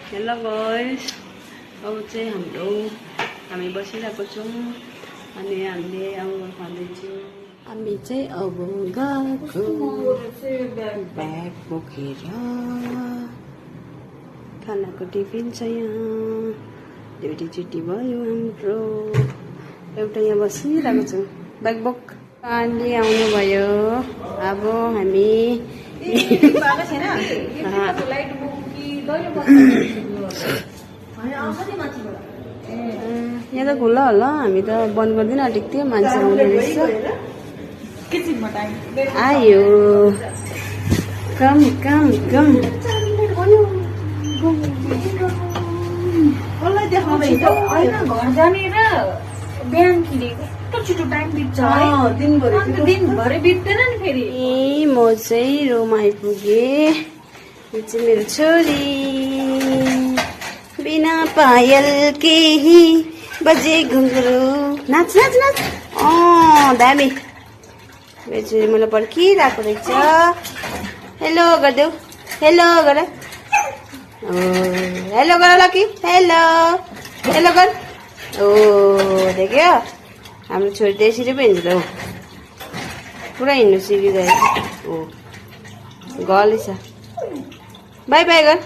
Hello guys, अब चाहिँ हामी बसिरहेको छौँ अनि हामीले अब खाँदैछौँ। हामी चाहिँ अब गएको ब्याग बोकेर खानाको टिफिन छ यहाँ। ड्युटी छुट्टी भयो हाम्रो। एउटा यहाँ बसिरहेको छौँ ब्याग बोक। आन्टी आउनुभयो। अब हामी यहाँ त खुल्ला होला, हामी त बन्द गरिदिन आँटेको थियो। मान्छे आउने रहेछ। आयो कम कम कम घर जाने र बिहान किनेको कस्तो छिटो टाइम बित्छ है। दिनभरि बित्दैन नि फेरि। म चाहिँ रोमा आइपुगेँ। यो चाहिँ मेरो छोरी। बिना पायल केही बजे घुङ्गरु नाच नाच नाच। दामी। मेरो छोरी मलाई पर्खिरहेको रहेछ। हेलो गरिदेऊ। हेलो गर। हेलो गर लकी। हेलो हेलो गर। देख्यो हाम्रो छोरी त यसरी पो हिँड्छ त। पुरा हिँड्नु सिकिरहेको। गलेछ। बाई बाई गर।